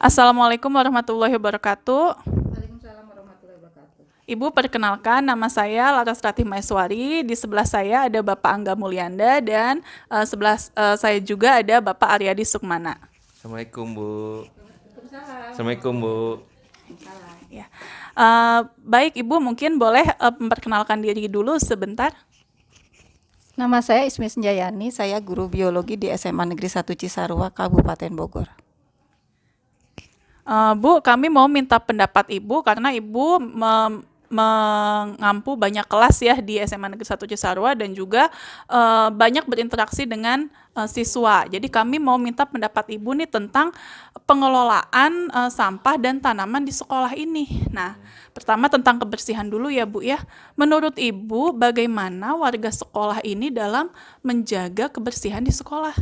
Assalamualaikum warahmatullahi wabarakatuh. Waalaikumsalam warahmatullahi wabarakatuh. Ibu, perkenalkan nama saya Laras Ratih Maeswari. Di sebelah saya ada Bapak Angga Mulyanda dan sebelah saya juga ada Bapak Aryadi Sukmana. Assalamualaikum Bu. Waalaikumsalam Assalamualaikum Bu. warahmatullahi. Ya. Baik Ibu, mungkin boleh memperkenalkan diri dulu sebentar. Nama saya Ismi Senjayani, saya guru biologi di SMA Negeri 1 Cisarua, Kabupaten Bogor. Bu, kami mau minta pendapat Ibu karena Ibu mengampu banyak kelas ya di SMA Negeri 1 Cisarua dan juga banyak berinteraksi dengan siswa. Jadi kami mau minta pendapat Ibu nih tentang pengelolaan sampah dan tanaman di sekolah ini. Nah, pertama tentang kebersihan dulu ya Bu ya. Menurut Ibu bagaimana warga sekolah ini dalam menjaga kebersihan di sekolah?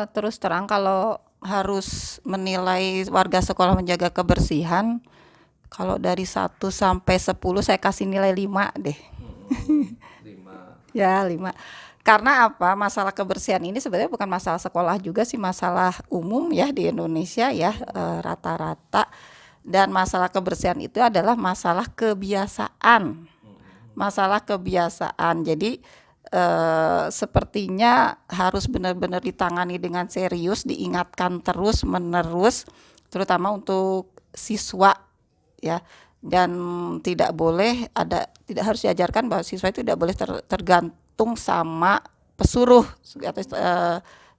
Terus terang kalau harus menilai warga sekolah menjaga kebersihan, kalau dari 1 sampai 10 saya kasih nilai 5 deh. 5. Ya, 5. Karena apa? Masalah kebersihan ini sebenarnya bukan masalah sekolah juga sih, masalah umum ya di Indonesia ya, rata-rata. Dan masalah kebersihan itu adalah masalah kebiasaan. Masalah kebiasaan. Jadi sepertinya harus benar-benar ditangani dengan serius, diingatkan terus-menerus, terutama untuk siswa ya. Dan tidak harus diajarkan bahwa siswa itu tidak boleh tergantung sama pesuruh atau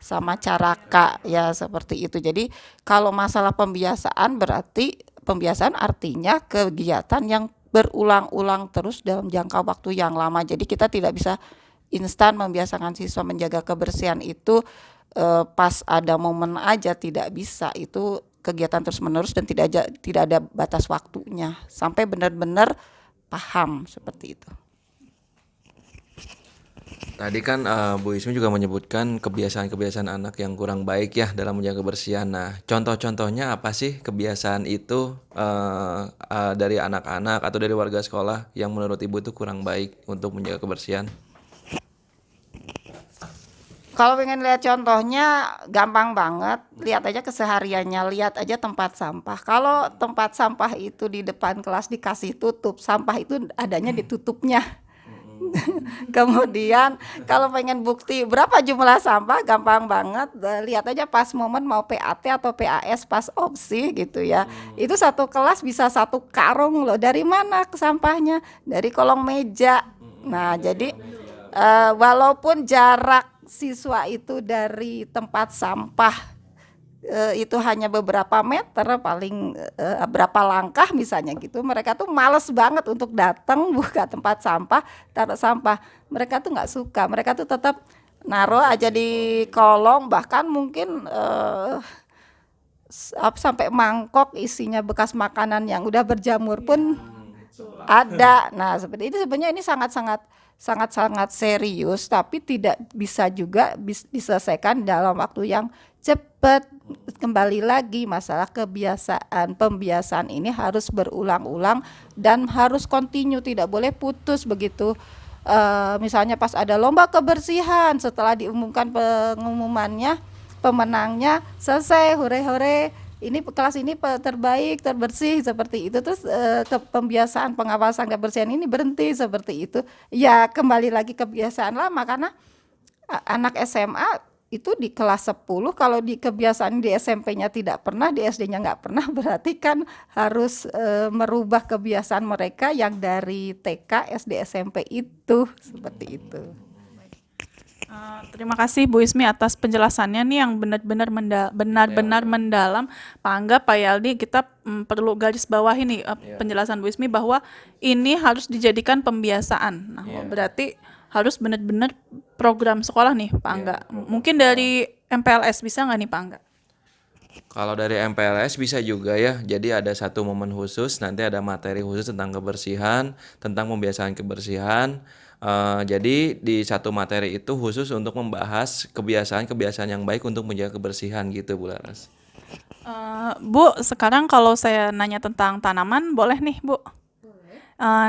sama caraka ya, seperti itu. Jadi kalau masalah pembiasaan, berarti pembiasaan artinya kegiatan yang berulang-ulang terus dalam jangka waktu yang lama. Jadi kita tidak bisa instan membiasakan siswa menjaga kebersihan itu pas ada momen aja, tidak bisa. Itu kegiatan terus-menerus dan tidak ada batas waktunya sampai benar-benar paham, seperti itu. Tadi kan Bu Ismi juga menyebutkan kebiasaan-kebiasaan anak yang kurang baik ya dalam menjaga kebersihan. Nah, contoh-contohnya apa sih kebiasaan itu dari anak-anak atau dari warga sekolah yang menurut Ibu itu kurang baik untuk menjaga kebersihan? Kalau pengen lihat contohnya gampang banget, lihat aja kesehariannya, lihat aja tempat sampah. Kalau tempat sampah itu di depan kelas dikasih tutup, sampah itu adanya di tutupnya. Kemudian kalau pengen bukti berapa jumlah sampah, gampang banget, lihat aja pas momen mau PAT atau PAS pas opsi gitu ya. Itu satu kelas bisa satu karung loh. Dari mana ke sampahnya? Dari kolong meja. Nah, jadi walaupun jarak siswa itu dari tempat sampah itu hanya beberapa meter, paling berapa langkah misalnya gitu, mereka tuh males banget untuk datang buka tempat sampah, taruh sampah. Mereka tuh nggak suka, mereka tuh tetap naruh aja di kolong, bahkan mungkin sampai mangkok isinya bekas makanan yang udah berjamur pun ada. Nah, seperti itu sebenarnya ini sangat-sangat serius, tapi tidak bisa juga diselesaikan dalam waktu yang cepat. Kembali lagi masalah kebiasaan, pembiasaan ini harus berulang-ulang dan harus kontinu, tidak boleh putus begitu. Misalnya pas ada lomba kebersihan, setelah diumumkan pengumumannya, pemenangnya, selesai, hore-hore, ini kelas ini terbaik, terbersih, seperti itu. Terus pembiasaan pengawasan kebersihan ini berhenti, seperti itu. Ya kembali lagi kebiasaan lama, karena anak SMA itu di kelas 10, kalau di kebiasaan di SMP-nya tidak pernah, di SD-nya nggak pernah, berarti kan harus merubah kebiasaan mereka yang dari TK, SD, SMP itu, seperti itu. Terima kasih Bu Ismi atas penjelasannya nih yang benar-benar benar-benar mendalam. Pak Angga, Pak Yaldi, kita perlu garis bawah ini penjelasan Bu Ismi bahwa ini harus dijadikan pembiasaan. Nah, berarti harus benar-benar program sekolah nih Pak Angga. Mungkin dari MPLS bisa nggak nih Pak Angga? Kalau dari MPLS bisa juga ya. Jadi ada satu momen khusus, nanti ada materi khusus tentang kebersihan, tentang pembiasaan kebersihan. Jadi di satu materi itu khusus untuk membahas kebiasaan-kebiasaan yang baik untuk menjaga kebersihan gitu Bu Laras. Bu, sekarang kalau saya nanya tentang tanaman, boleh nih Bu?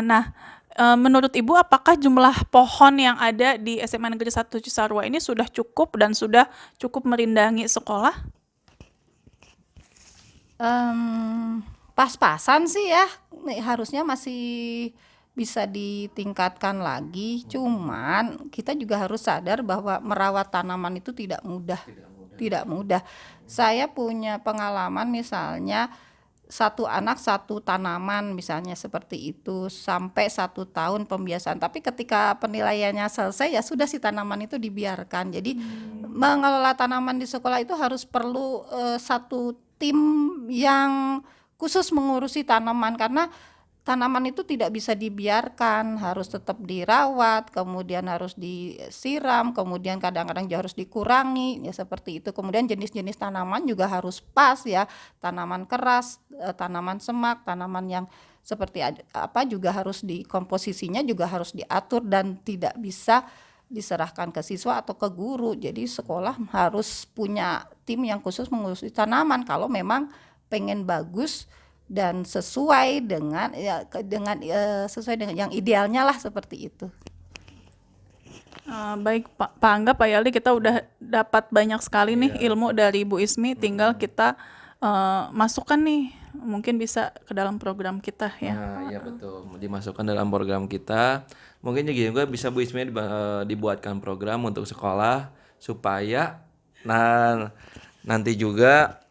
Nah, menurut Ibu apakah jumlah pohon yang ada di SMA Negeri 1 Cisarua ini sudah cukup dan sudah cukup merindangi sekolah? Pas-pasan sih ya, nih harusnya masih bisa ditingkatkan lagi. Cuman kita juga harus sadar bahwa merawat tanaman itu tidak mudah. Tidak mudah. Saya punya pengalaman misalnya satu anak satu tanaman misalnya seperti itu sampai 1 tahun pembiasaan. Tapi ketika penilaiannya selesai ya sudah si tanaman itu dibiarkan. Jadi mengelola tanaman di sekolah itu harus perlu satu tim yang khusus mengurusi tanaman karena tanaman itu tidak bisa dibiarkan, harus tetap dirawat, kemudian harus disiram, kemudian kadang-kadang juga harus dikurangi, ya seperti itu. Kemudian jenis-jenis tanaman juga harus pas ya, tanaman keras, tanaman semak, tanaman yang seperti apa juga harus komposisinya juga harus diatur dan tidak bisa diserahkan ke siswa atau ke guru. Jadi sekolah harus punya tim yang khusus mengurusi tanaman kalau memang pengen bagus dan sesuai dengan sesuai dengan yang idealnya lah seperti itu. Baik Pak Angga, Pak Yaldi, kita udah dapat banyak sekali nih ilmu dari Bu Ismi. Tinggal kita masukkan nih, mungkin bisa ke dalam program kita ya. Nah, iya betul. Dimasukkan dalam program kita. Mungkin juga bisa Bu Ismi dibuatkan program untuk sekolah supaya nanti juga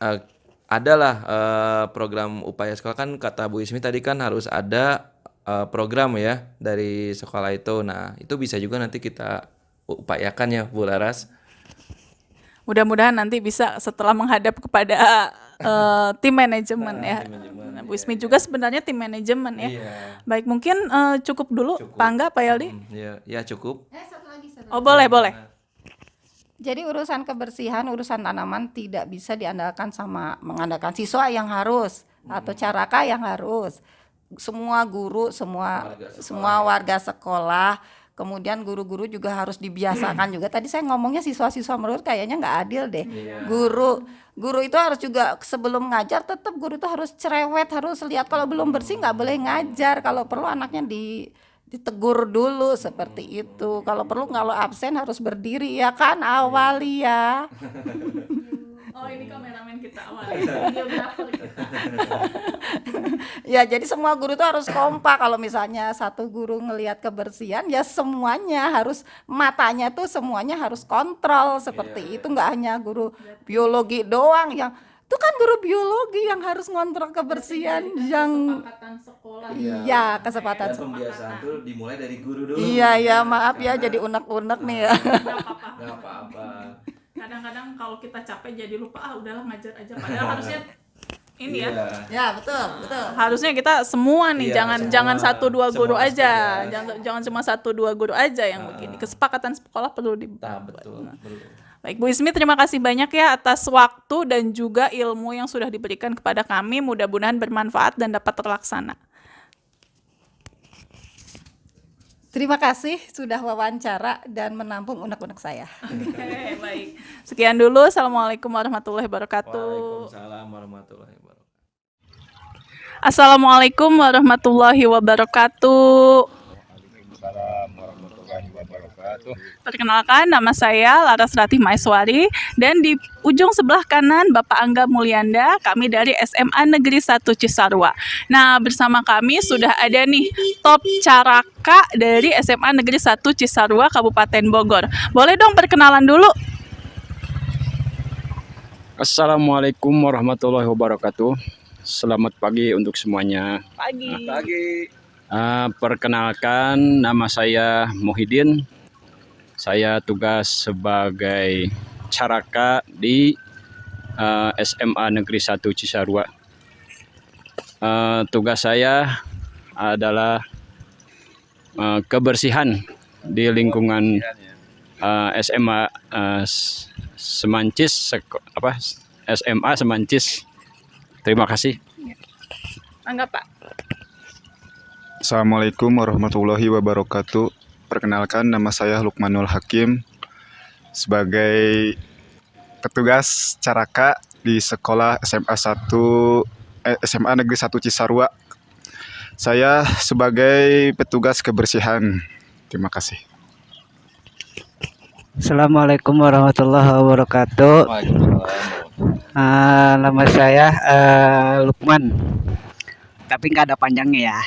adalah program upaya sekolah, kan kata Bu Ismi tadi kan harus ada program ya dari sekolah itu. Nah, itu bisa juga nanti kita upayakan ya Bu Laras. Mudah-mudahan nanti bisa setelah menghadap kepada tim manajemen ya. Nah, Bu Ismi juga sebenarnya tim manajemen ya. Iya. Baik, mungkin cukup dulu Pak Angga, Pak Yaldi. Ya cukup. Oh, boleh. Jadi urusan kebersihan, urusan tanaman tidak bisa diandalkan sama mengandalkan siswa yang harus atau caraka yang harus. Semua guru, semua warga sekolah, kemudian guru-guru juga harus dibiasakan juga. Tadi saya ngomongnya siswa-siswa, menurut kayaknya nggak adil deh. Guru itu harus juga sebelum ngajar tetap guru itu harus cerewet, harus lihat kalau belum bersih nggak boleh ngajar. Kalau perlu anaknya ditegur dulu seperti itu. Kalau perlu kalau absen harus berdiri ya kan, awali ya. Oh, ini kameramen kita awali, videografer kita. Ya jadi semua guru tuh harus kompak. Kalau misalnya satu guru ngelihat kebersihan ya semuanya harus, matanya tuh semuanya harus kontrol seperti itu. Nggak hanya guru biologi doang yang itu kan guru biologi yang harus ngontrol kebersihan yang Kesepakatan sekolah. iya kesempatan. Pembiasaan tuh dimulai dari guru dulu. Iya maaf ya jadi unek-unek nih ya. Nggak apa-apa. Kadang-kadang kalau kita capek jadi lupa, udahlah ngajar aja. Padahal harusnya ini ya. Ya betul. Harusnya kita semua nih, Iya, jangan semua. 1-2 guru Semua aja. sekolah. Jangan cuma 1-2 guru aja yang begini. Kesepakatan sekolah perlu Nah, betul. Baik, Bu Ismi, terima kasih banyak ya atas waktu dan juga ilmu yang sudah diberikan kepada kami. Mudah-mudahan bermanfaat dan dapat terlaksana. Terima kasih sudah wawancara dan menampung unek-unek saya. Oke, baik. Sekian dulu. Assalamualaikum warahmatullahi wabarakatuh. Waalaikumsalam warahmatullahi wabarakatuh. Assalamualaikum warahmatullahi wabarakatuh. Perkenalkan, nama saya Laras Ratih Maeswari dan di ujung sebelah kanan Bapak Angga Mulyanda, kami dari SMA Negeri 1 Cisarua. Nah, bersama kami sudah ada nih top caraka dari SMA Negeri 1 Cisarua Kabupaten Bogor. Boleh dong perkenalan dulu? Assalamualaikum warahmatullahi wabarakatuh. Selamat pagi untuk semuanya. Pagi. Perkenalkan, nama saya Muhyiddin. Saya tugas sebagai caraka di SMA Negeri 1 Cisarua. Tugas saya adalah kebersihan di lingkungan SMA Semancis, SMA Semancis. Terima kasih. Angga, Pak. Assalamualaikum warahmatullahi wabarakatuh. Perkenalkan, nama saya Lukmanul Hakim sebagai petugas caraka di sekolah SMA Negeri 1 Cisarua. Saya sebagai petugas kebersihan. Terima kasih. Assalamualaikum warahmatullahi wabarakatuh. Nama saya Lukman, tapi nggak ada panjangnya ya.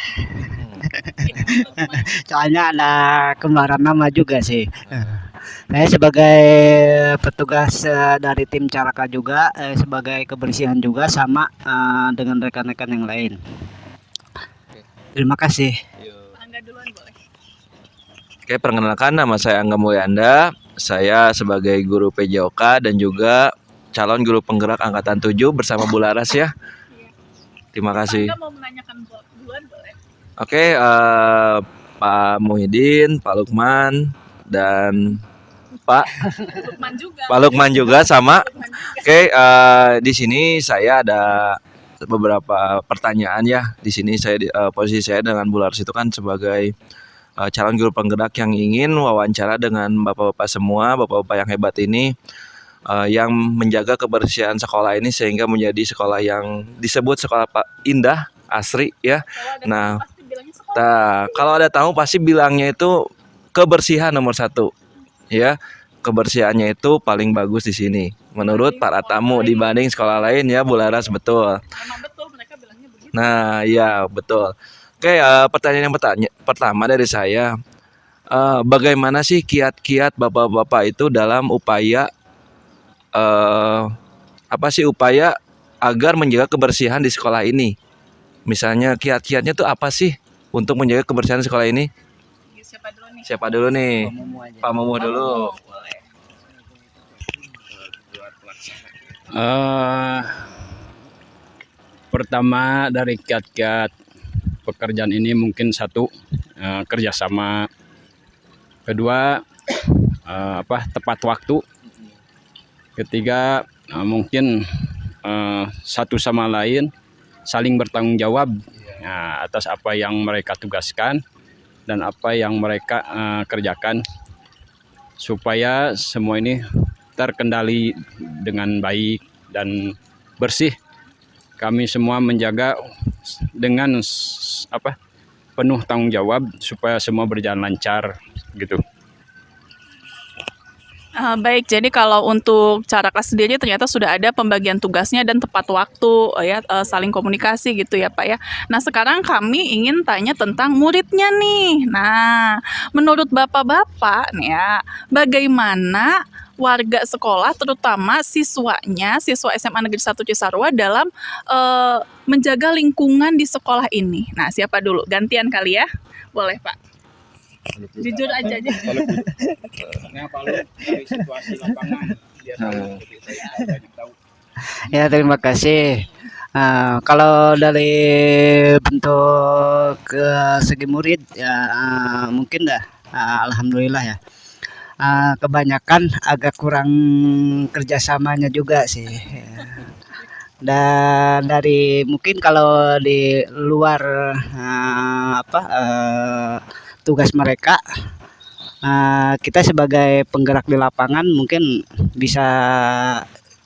Soalnya ada kembaran nama juga sih. Saya sebagai petugas dari tim Caraka juga, sebagai kebersihan juga sama dengan rekan-rekan yang lain. Terima kasih. Angga duluan boleh. Oke, perkenalkan nama saya Angga Mulyanda. Saya sebagai guru PJOK dan juga calon guru penggerak angkatan 7 bersama Bu Laras ya. Terima kasih. Angga mau menanyakan duluan boleh. Oke, Pak Muhyiddin, Pak Lukman, dan Lukman juga. Pak Lukman juga sama. Oke, di sini saya ada beberapa pertanyaan ya. Di sini saya posisi saya dengan Bu Laras itu kan sebagai calon guru penggerak yang ingin wawancara dengan bapak-bapak semua, bapak-bapak yang hebat ini, yang menjaga kebersihan sekolah ini sehingga menjadi sekolah yang disebut sekolah indah, asri ya. Nah, kalau ada tamu pasti bilangnya itu kebersihan nomor 1 ya. Kebersihannya itu paling bagus di sini menurut para tamu dibanding sekolah lain ya, Bu Laras, betul. Memang betul mereka bilangnya begitu. Nah, ya betul. Oke, pertanyaan yang pertama dari saya, bagaimana sih kiat-kiat bapak-bapak itu dalam upaya upaya agar menjaga kebersihan di sekolah ini? Misalnya kiat-kiatnya tuh apa sih untuk menjaga kebersihan di sekolah ini? Siapa dulu nih? Siapa dulu nih? Pak Momo dulu. Boleh. Pertama dari kiat-kiat pekerjaan ini mungkin satu, kerjasama. Kedua, tepat waktu. Ketiga, mungkin satu sama lain saling bertanggung jawab atas apa yang mereka tugaskan dan apa yang mereka kerjakan supaya semua ini terkendali dengan baik dan bersih. Kami semua menjaga dengan penuh tanggung jawab supaya semua berjalan lancar gitu. Baik, jadi kalau untuk Caraka sendiri ternyata sudah ada pembagian tugasnya dan tepat waktu ya, saling komunikasi gitu ya Pak ya. Nah sekarang kami ingin tanya tentang muridnya nih. Nah menurut bapak-bapak nih ya, bagaimana warga sekolah terutama siswanya, siswa SMA Negeri 1 Cisarua dalam menjaga lingkungan di sekolah ini. Nah siapa dulu? Gantian kali ya, boleh Pak. Jujur aja. Ya, terima kasih. Kalau dari bentuk segi murid ya, mungkin alhamdulillah ya. Kebanyakan agak kurang kerjasamanya juga sih. Dan dari mungkin kalau di luar tugas mereka, kita sebagai penggerak di lapangan mungkin bisa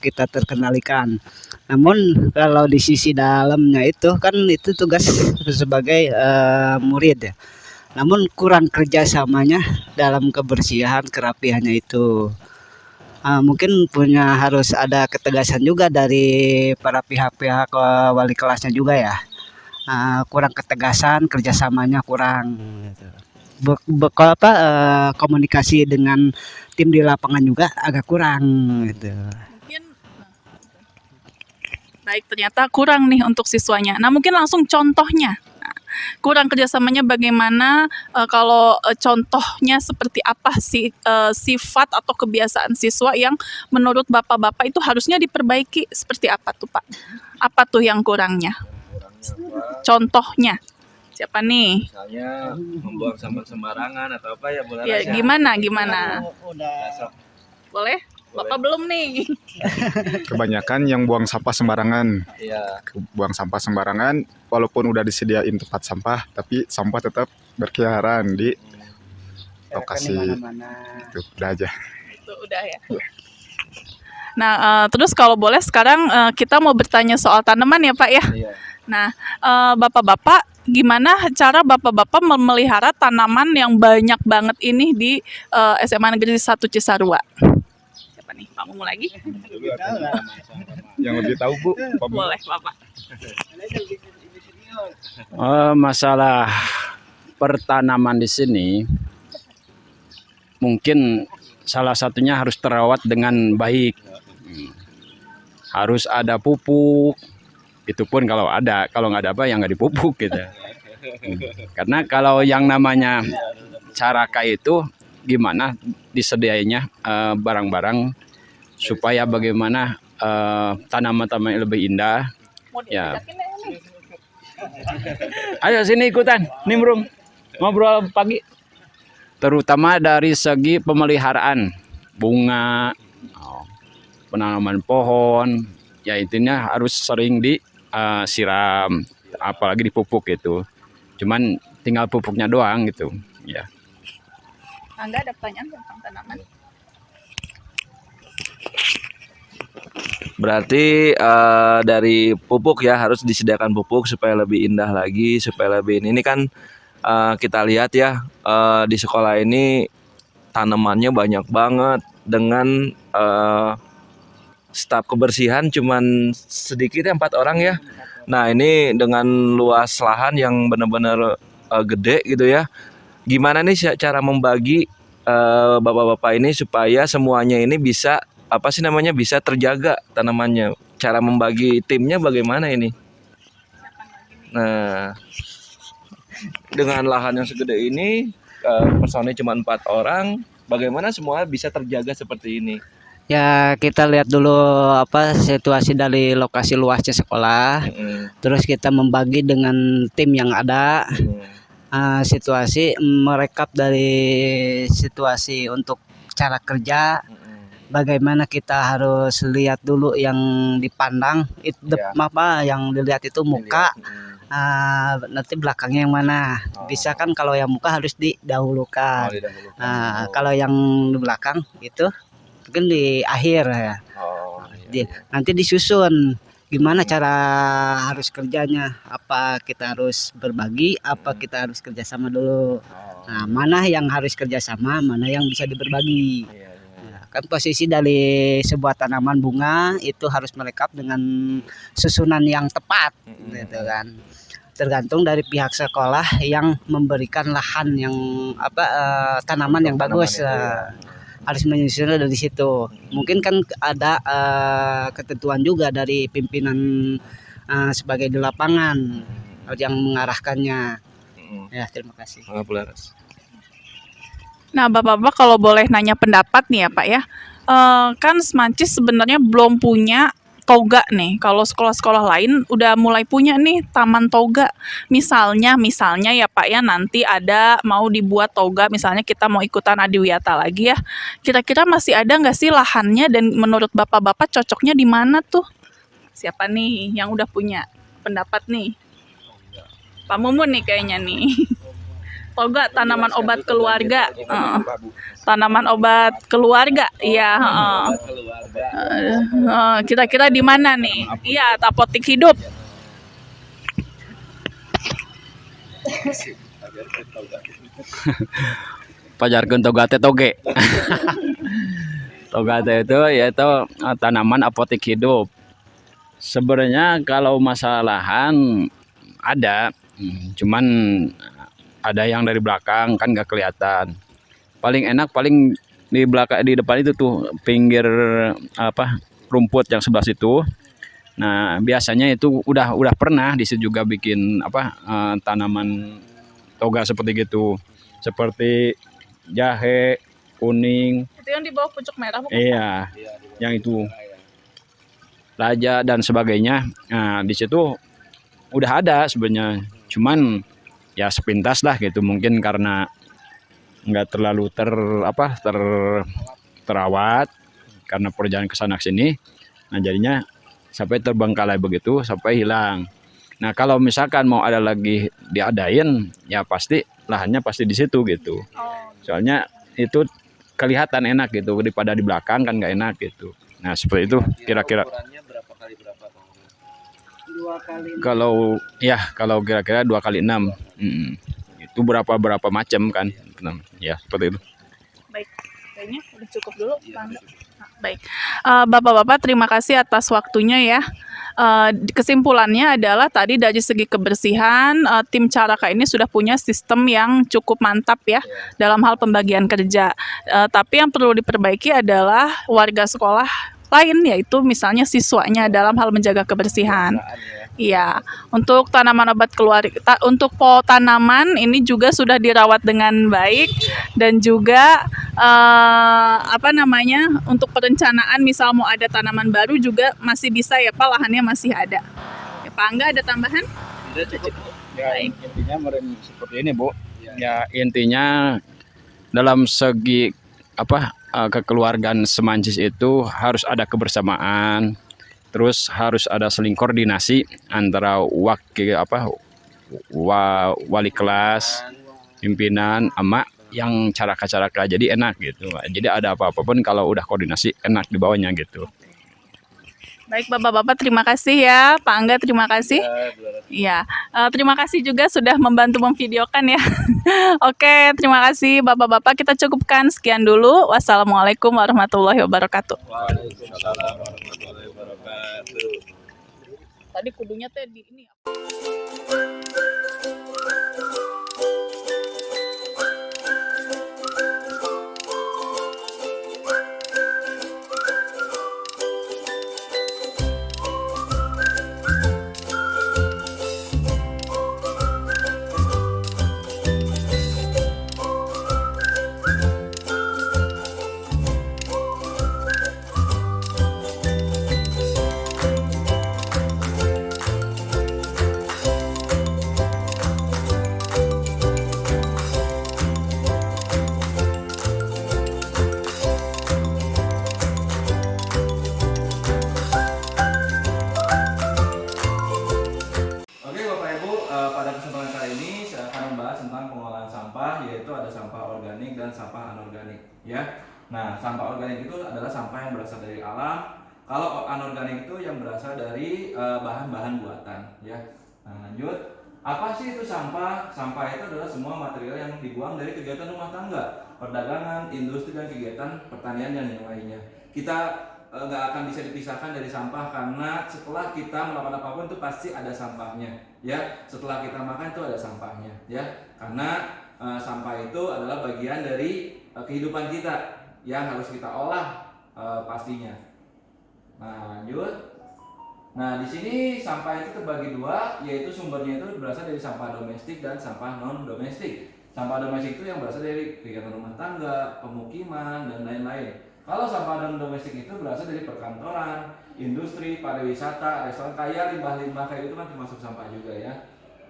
kita terkendalikan. Namun kalau di sisi dalamnya itu kan itu tugas sebagai murid ya. Namun kurang kerjasamanya dalam kebersihan, kerapihannya itu. Mungkin harus ada ketegasan juga dari para pihak-pihak wali kelasnya juga ya. Kurang ketegasan, kerjasamanya kurang. Komunikasi dengan tim di lapangan juga agak kurang gitu. Mungkin baik, ternyata kurang nih untuk siswanya. Nah mungkin langsung contohnya. Nah, kurang kerjasamanya bagaimana, kalau contohnya seperti apa sih sifat atau kebiasaan siswa yang menurut bapak-bapak itu harusnya diperbaiki, seperti apa tuh Pak? Apa tuh yang kurangnya? Contohnya siapa nih? Misalnya membuang sampah sembarangan atau apa ya, Bu Laras Ya ya? gimana? Udah. Boleh? Bapak belum nih. Kebanyakan yang buang sampah sembarangan. Iya. Buang sampah sembarangan walaupun udah disediain tempat sampah, tapi sampah tetap berkeliaran di lokasi. Itu udah aja. Itu udah ya. Nah, terus kalau boleh sekarang kita mau bertanya soal tanaman ya Pak ya. Iya. Nah, bapak-bapak, gimana cara bapak-bapak memelihara tanaman yang banyak banget ini di SMA Negeri 1 Cisarua? Siapa siapa nih? Pak Mumu lagi? Yang lebih tahu Bu. Boleh, Bapak. Masalah pertanaman di sini mungkin salah satunya harus terawat dengan baik. Harus ada pupuk. Itu pun kalau ada, kalau nggak ada apa yang nggak dipupuk gitu. Karena kalau yang namanya caraka itu gimana disediainya barang-barang supaya bagaimana tanaman-tanaman yang lebih indah. Mau Ya. diajakin nggak ini? Ayo sini ikutan, nimbrung ngobrol pagi. Terutama dari segi pemeliharaan bunga, penanaman pohon, ya intinya harus sering disiram, apalagi dipupuk gitu. Cuman tinggal pupuknya doang gitu, ya. Angga ada pertanyaan tentang tanaman? Berarti dari pupuk ya harus disediakan pupuk supaya lebih indah lagi, supaya lebih ini kan kita lihat ya di sekolah ini tanamannya banyak banget dengan staf kebersihan cuman sedikit ya 4 orang ya. Nah ini dengan luas lahan yang benar-benar gede gitu ya. Gimana nih cara membagi bapak-bapak ini supaya semuanya ini bisa bisa terjaga tanamannya. Cara membagi timnya bagaimana ini? Nah, dengan lahan yang segede ini, personilnya cuma 4 orang, bagaimana semua bisa terjaga seperti ini? Ya kita lihat dulu apa situasi dari lokasi luasnya sekolah. Terus kita membagi dengan tim yang ada. Situasi merekap dari situasi untuk cara kerja. Bagaimana kita harus lihat dulu yang dipandang itu yang dilihat itu muka. Nanti belakangnya yang mana? Bisa kan kalau yang muka harus didahulukan. Kalau yang di belakang itu mungkin di akhir ya. Nanti disusun gimana cara harus kerjanya, apa kita harus berbagi, apa kita harus kerjasama dulu. Nah, mana yang harus kerjasama, mana yang bisa diberbagi. Nah, kan posisi dari sebuah tanaman bunga itu harus merekap dengan susunan yang tepat, gitu kan. Tergantung dari pihak sekolah yang memberikan lahan yang tanaman yang bagus. Harus menyusunnya dari situ. Mungkin kan ada ketentuan juga dari pimpinan sebagai di lapangan yang mengarahkannya. Ya, terima kasih. Nah, Bapak-bapak kalau boleh nanya pendapat nih ya Pak ya, kan Semancis sebenarnya belum punya toga nih. Kalau sekolah-sekolah lain udah mulai punya nih taman toga. Misalnya ya Pak ya, nanti ada mau dibuat toga, misalnya kita mau ikutan Adiwiyata lagi ya. Kira-kira masih ada nggak sih lahannya dan menurut Bapak-bapak cocoknya di mana tuh? Siapa nih yang udah punya pendapat nih? Pak Mumun nih kayaknya nih. Toga tanaman obat keluarga. Tanaman obat keluarga. Iya, kira-kira di mana nih? Iya, apotik hidup. Pajarkeun togate toge. Togate itu yaitu tanaman apotik hidup. Sebenarnya kalau masalah lahan ada, cuman ada yang dari belakang kan nggak kelihatan. Paling enak paling di belakang, di depan itu tuh pinggir rumput yang sebelah situ. Nah biasanya itu udah pernah di situ juga bikin tanaman toga seperti gitu, seperti jahe kuning. Itu yang di bawah pucuk merah bukan? Iya, yang itu laja dan sebagainya. Nah di situ udah ada sebenarnya, cuman ya sepintas lah gitu, mungkin karena nggak terlalu terawat karena perjalanan kesana sini. Nah jadinya sampai terbengkalai begitu sampai hilang. Nah kalau misalkan mau ada lagi diadain, ya pasti lahannya pasti di situ gitu. Soalnya itu kelihatan enak gitu daripada di belakang kan nggak enak gitu. Nah seperti itu kira-kira. Kalau kira-kira 2x6, itu berapa macam kan? Ya seperti itu. Baik, Kayaknya udah cukup dulu, Pak Angga. Nah, baik. Bapak-bapak, terima kasih atas waktunya ya. Kesimpulannya adalah tadi dari segi kebersihan, tim Caraka ini sudah punya sistem yang cukup mantap ya dalam hal pembagian kerja. Tapi yang perlu diperbaiki adalah warga sekolah lain, yaitu misalnya siswanya dalam hal menjaga kebersihan. Iya, untuk tanaman obat keluarga, untuk tanaman ini juga sudah dirawat dengan baik dan juga untuk perencanaan misal mau ada tanaman baru juga masih bisa ya Pak, lahannya masih ada. Ya, Pak Angga ada tambahan? Ya, intinya seperti ini Bu. Ya intinya dalam segi kekeluargaan Semancis itu harus ada kebersamaan. Terus harus ada saling koordinasi antara wali kelas, pimpinan, ama yang caraka-caraka, jadi enak gitu. Jadi ada apa-apa pun kalau udah koordinasi enak dibawanya gitu. Baik Bapak-bapak, terima kasih ya. Pak Angga, terima kasih. Iya, terima kasih juga sudah membantu memvideokan ya. Oke, terima kasih Bapak-bapak. Kita cukupkan sekian dulu. Wassalamualaikum warahmatullahi wabarakatuh. Waalaikumsalam warahmatullahi wabarakatuh. Tadi kudunya teh di ini. Oke Bapak Ibu, pada kesempatan kali ini saya akan membahas tentang pengolahan sampah, yaitu ada sampah organik dan sampah anorganik ya. Nah, sampah organik itu adalah sampah yang berasal dari alam. Kalau anorganik itu yang berasal dari bahan-bahan buatan ya. Nah, lanjut. Apa sih itu sampah? Sampah itu adalah semua material yang dibuang dari kegiatan rumah tangga, perdagangan, industri, dan kegiatan pertanian dan yang lainnya. Kita nggak akan bisa dipisahkan dari sampah, karena setelah kita melakukan apapun itu pasti ada sampahnya ya. Setelah kita makan itu ada sampahnya ya, karena sampah itu adalah bagian dari kehidupan kita yang harus kita olah pastinya. Nah, lanjut. Nah, di sini sampah itu terbagi dua, yaitu sumbernya itu berasal dari sampah domestik dan sampah non domestik. Sampah domestik itu yang berasal dari kegiatan rumah tangga, pemukiman, dan lain-lain. Kalau sampah non-domestik itu berasal dari perkantoran, industri, pariwisata, restoran, kayak limbah-limbah kayak itu kan termasuk sampah juga ya.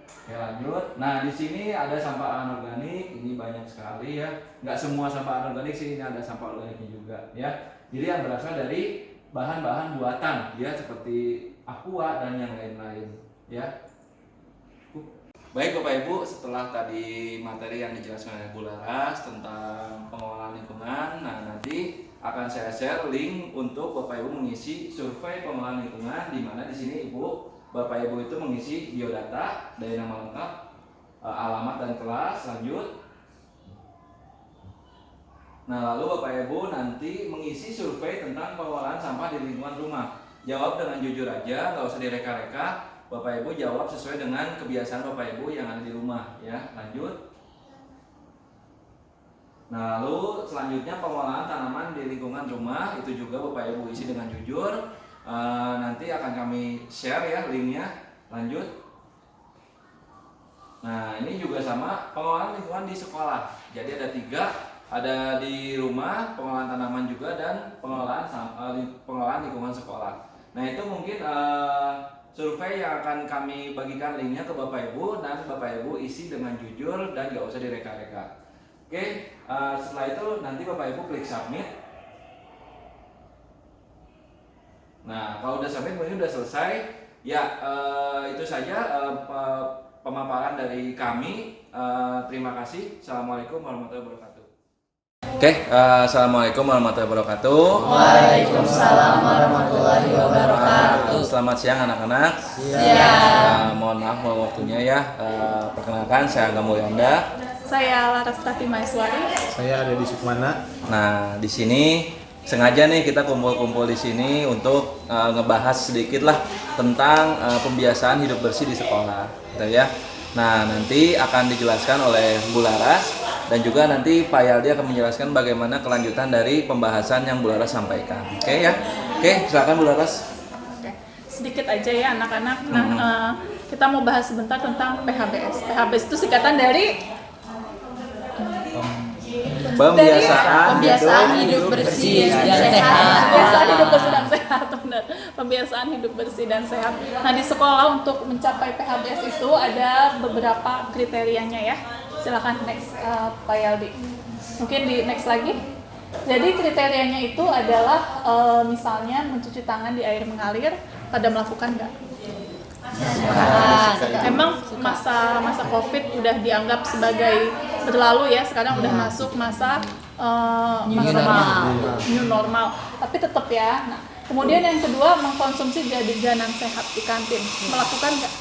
Oke, lanjut. Nah, di sini ada sampah anorganik, ini banyak sekali ya. Nggak semua sampah anorganik sih, ini ada sampah organiknya juga ya. Jadi yang berasal dari bahan-bahan buatan ya, seperti aqua dan yang lain-lain ya. Baik Bapak Ibu, setelah tadi materi yang dijelaskan oleh Bu Laras tentang pengolahan lingkungan, nah nanti akan saya share link untuk Bapak Ibu mengisi survei pengolahan lingkungan, di mana di sini Bapak Ibu itu mengisi biodata dari nama lengkap, alamat dan kelas, lanjut. Nah, lalu Bapak Ibu nanti mengisi survei tentang pengolahan sampah di lingkungan rumah. Jawab dengan jujur aja, nggak usah direka-reka. Bapak Ibu jawab sesuai dengan kebiasaan Bapak Ibu yang ada di rumah ya. Lanjut. Nah, lalu selanjutnya pengolahan tanaman di lingkungan rumah itu juga Bapak Ibu isi dengan jujur. Nanti akan kami share ya linknya. Lanjut. Nah, ini juga sama pengolahan lingkungan di sekolah. Jadi ada 3, ada di rumah, pengolahan tanaman juga, dan pengolahan lingkungan sekolah. Nah, itu mungkin survei yang akan kami bagikan linknya ke Bapak Ibu, dan Bapak Ibu isi dengan jujur dan gak usah direka-reka. Oke, setelah itu nanti Bapak Ibu klik submit. Nah, kalau udah submit mungkin udah selesai. Ya, itu saja pemaparan dari kami. Terima kasih. Assalamualaikum warahmatullahi wabarakatuh. Oke, assalamualaikum warahmatullahi wabarakatuh. Waalaikumsalam warahmatullahi wabarakatuh. Selamat siang anak-anak. Siang. Mohon maaf waktunya ya. Perkenalkan saya Angga Mulyanda. Saya Laras Tati Maeswari. Saya ada di Sukmana. Nah, di sini sengaja nih kita kumpul-kumpul di sini untuk ngebahas sedikit lah tentang pembiasaan hidup bersih di sekolah, gitu ya. Nah, nanti akan dijelaskan oleh Bu Laras dan juga nanti Pak Yaldi akan menjelaskan bagaimana kelanjutan dari pembahasan yang Bu Laras sampaikan. Oke ya? Oke, silakan Bu Laras. Oke, sedikit aja ya anak-anak. Nah, kita mau bahas sebentar tentang PHBS. PHBS itu singkatan dari Pembiasaan hidup bersih dan sehat. Pembiasaan hidup bersih dan sehat, benar. Pembiasaan hidup bersih dan sehat. Nah, di sekolah untuk mencapai PHBS itu ada beberapa kriterianya ya. Silakan next Pak Yaldi. Mungkin di next lagi. Jadi kriterianya itu adalah misalnya mencuci tangan di air mengalir, pada melakukan nggak? Emang masa COVID udah dianggap sebagai berlalu ya, sekarang udah masuk masa new normal. Tapi tetap ya. Nah, kemudian yang kedua, mengkonsumsi jajanan sehat di kantin. Melakukan nggak?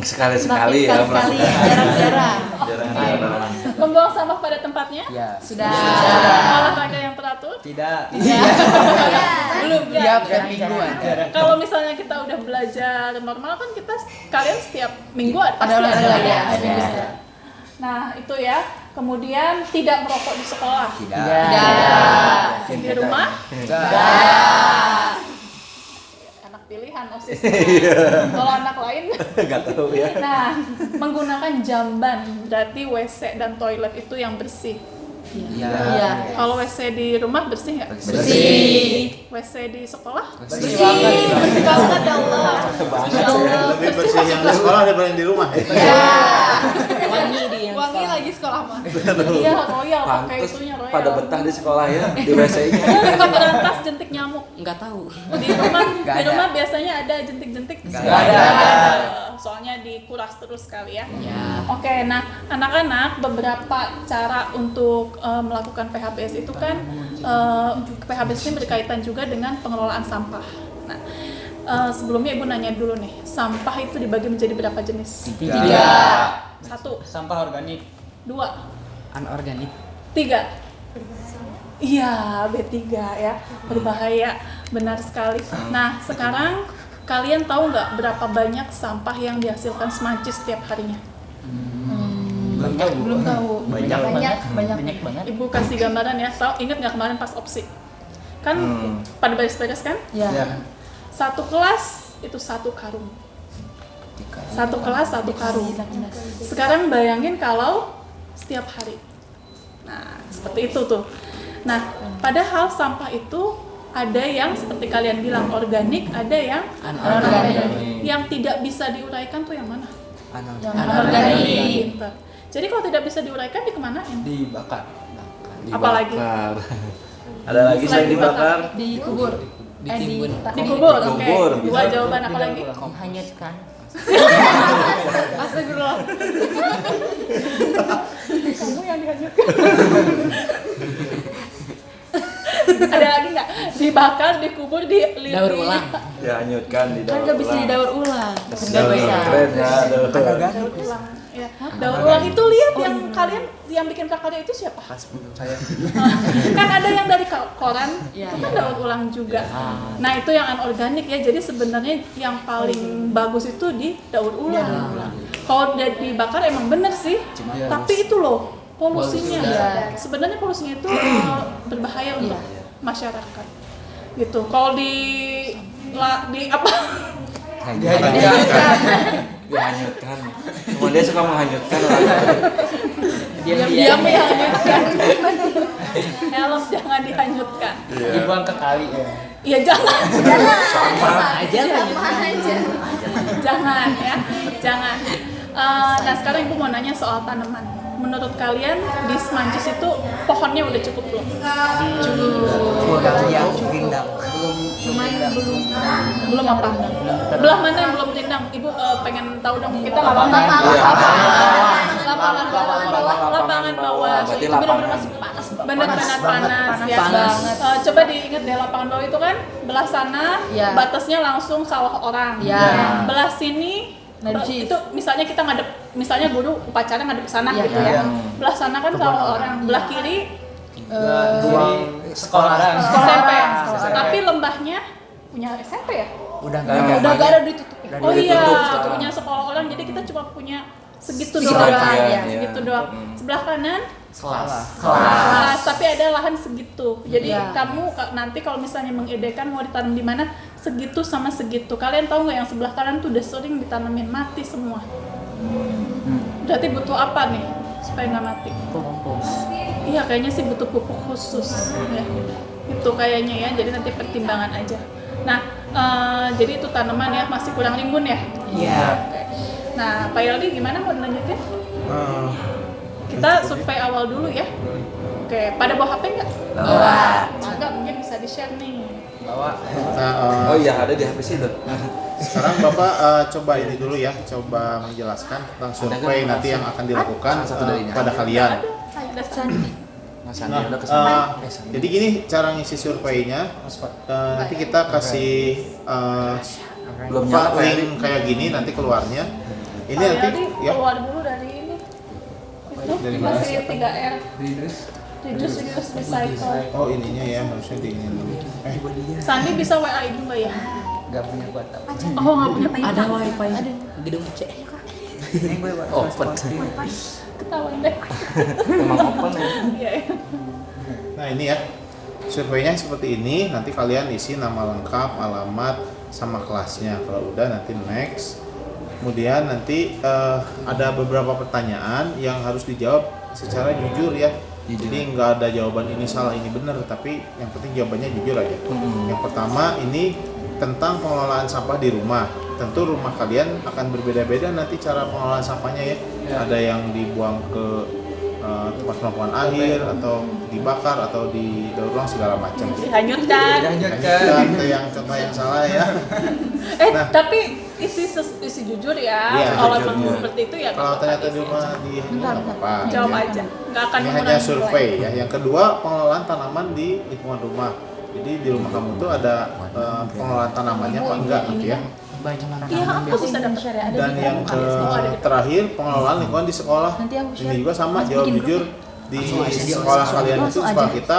Sekali-sekali ya. Jarang-jarang. Jarang-jarang. Membuang sampah pada tempatnya? Ya. Sudah. Olahraga yang teratur? Belum. Ya. Mingguan. Kalau misalnya kita udah belajar normal kan kalian setiap minggu Ada pasti olahraga ya. ada. Nah, itu ya. Kemudian tidak merokok di sekolah. Tidak. Di rumah? Tidak. Anak pilihan OSIS. Kalau anak lain Nggak tahu ya. nah, menggunakan jamban, berarti WC dan toilet itu yang bersih. Iya. Kalau WC di rumah bersih nggak? Bersih. WC di sekolah? Bersih banget ya Allah. Lebih bersih yang di sekolah daripada yang di rumah. Wangi lagi sekolah mah. Iya, royal pakai Pantes itunya royal. pada betah di sekolah ya, di WC-nya. Untuk berantas jentik nyamuk. Enggak tahu. Di rumah biasanya ada jentik-jentik. Nggak ada. Soalnya dikuras terus kali ya. Oke, nah anak-anak beberapa cara untuk melakukan PHBS itu kan PHBS ini berkaitan juga dengan pengelolaan sampah. Nah, sebelumnya Ibu nanya dulu nih, sampah itu dibagi menjadi berapa jenis? 3. 1, Sampah organik, 2, anorganik. 3. Iya, B3 ya, berbahaya, benar sekali. Nah, sekarang kalian tahu nggak berapa banyak sampah yang dihasilkan Semancis setiap harinya? Belum tahu. Banyak banget. Ibu kasih gambaran ya, tahu ingat nggak kemarin pas opsi? Kan pada beres-beres kan? Ya. Satu kelas itu 1 karung. Satu kelas 1 karung. Sekarang bayangin kalau setiap hari. Nah, seperti itu tuh. Nah, padahal sampah itu ada yang seperti kalian bilang organik, ada yang Anorganik. Yang tidak bisa diuraikan tuh yang mana? Anorganik. Pinter. Jadi kalau tidak bisa diuraikan dikemanain? Dibakar. Apalagi? Ada lagi selain dibakar? Dikubur. Ditimbun. Dikubur. Oke. Dikubur, Dua bisa. jawaban apa lagi? Menghanyutkan. Astagfirullah. Kamu yang dihanyutkan. Ada lagi nggak? Dibakar, dikubur, dilili. Daur ulang. Dihanyutkan di Kan nggak bisa didaur ulang. Nggak bisa. Keren ya. Daur ulang. Ya. Daur ulang itu lihat yang kalian yang bikin prakarya itu siapa? Kan ada yang dari koran, Iya, itu kan daur ulang juga. Nah, itu yang anorganik ya. Jadi sebenarnya yang paling bagus itu di daur ulang. Kalau udah dibakar emang bener sih. Tapi itu loh polusinya. Sebenarnya polusinya itu berbahaya untuk masyarakat. Gitu. Kalau di apa? Dihanyutkan. Cuma dia suka menghanyutkan orang. Diam-diam dihanyutkan. Helm jangan dihanyutkan. Dibuang ke kali ya. Iya jangan. Aja Jangan ya. Jangan. Nah sekarang Ibu mau nanya soal tanaman. Menurut kalian di Semancis itu pohonnya udah cukup belum? Belum apa? Belah mana yang belum rindang? Ibu pengen tahu dong. Kita lapangan bawah. Berarti Itu lapangan. benar-benar masih panas. Benar-benar panas ya. Panas. Coba diingat deh lapangan bawah itu kan belah sana Iya. batasnya langsung sawah orang. Iya. Belah sini itu misalnya kita misalnya guru upacara ngadep ke sana Iya, gitu iya. ya. Belah sana kan kalau orang belah kiri sekolah. SMP. Tapi lembahnya punya SMP ya? Udah enggak ada ditutup. Oh iya, punya sekolah orang. Jadi kita cuma punya segitu Segitu doang. doang, iya. Segitu doang. Sebelah kanan Kelas. tapi ada lahan segitu. Jadi Iya. kamu nanti kalau misalnya mengidekan mau ditanam di mana, segitu sama segitu. Kalian tahu nggak yang sebelah kanan tuh udah sering ditanamin mati semua. Berarti butuh apa nih supaya nggak mati? Kompos. Iya kayaknya sih butuh pupuk khusus. Ya. Itu kayaknya ya. Jadi nanti pertimbangan aja. Nah, jadi itu tanaman ya masih kurang rimbun ya. Iya. Oke. Nah, Pak Yaldi gimana mau lanjutin? Eh, Kita survei awal dulu ya. Oke, pada bawa HP nggak? Bawa. Enggak, mungkin bisa di-share nih. nah, Oh iya, ada di HP situ. sekarang Bapak coba ini dulu ya, coba menjelaskan tentang survei nanti yang akan dilakukan pada kalian. Ada Sandi. Mas Nah, Andi udah kesana. jadi gini cara ngisi surveinya, nanti kita kasih Belum Pak nyala link kayak gini nanti keluarnya. Ini Pak nanti Yaldi ya keluar dulu dari ini. Itu Dari mana? masih 3R. Reduce, recycle. oh ininya ya harusnya di ini dulu. Sandi bisa WA ibu nggak ya? Enggak punya kuota. Oh nggak punya payung. Ada wifi. Ada. Gedung C. Open. Ketahuan deh. Emang open ya. Iya. Nah ini ya surveinya seperti ini. Nanti kalian isi nama lengkap, alamat, sama kelasnya. Kalau udah nanti next. Kemudian nanti ada beberapa pertanyaan yang harus dijawab secara jujur ya. Jadi nggak ada jawaban ini salah ini benar, tapi yang penting jawabannya jujur aja. Yang pertama ini tentang pengelolaan sampah di rumah. Tentu rumah kalian akan berbeda-beda nanti cara pengelolaan sampahnya ya. Ada yang dibuang ke tempat penampungan akhir atau dibakar atau didaur ulang segala macam. Dihanyutkan. Lanjutkan ke yang contoh yang salah ya. Nah. Tapi isi jujur ya. Iya, Kalau jujur. memang seperti itu ya. Kalau nggak ternyata apa-apa di rumah di nggak apa-apa. jawab ya. aja. Nggak akan Ini hanya mengurangi survei ya. Yang kedua pengelolaan tanaman di lingkungan rumah. Jadi di rumah kamu tuh ada pengelolaan tanamannya apa enggak gitu ya. Iya, aku bisa dapat. Dan yang terakhir pengelolaan lingkungan di sekolah. Ini juga sama jawab jujur di sekolah kalian itu sekolah kita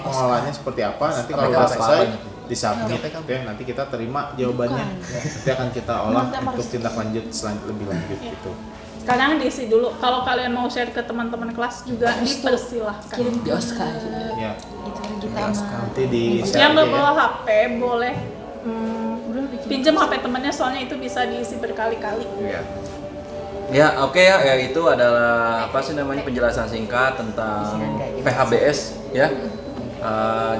pengelolaannya seperti apa. Nanti kalau udah selesai disubmit ya, nanti kita terima jawabannya. Nanti akan kita olah untuk tindak lanjut lebih lanjut gitu. Sekarang diisi dulu. Kalau kalian mau share ke teman-teman kelas juga dipersilahkan. Kirim di Oscar. Ya. Kita Nanti di Yang share nggak aja ya. bawa HP boleh pinjam HP temennya, soalnya itu bisa diisi berkali-kali. Ya, oke ya, itu adalah apa sih namanya penjelasan singkat tentang PHBS ya.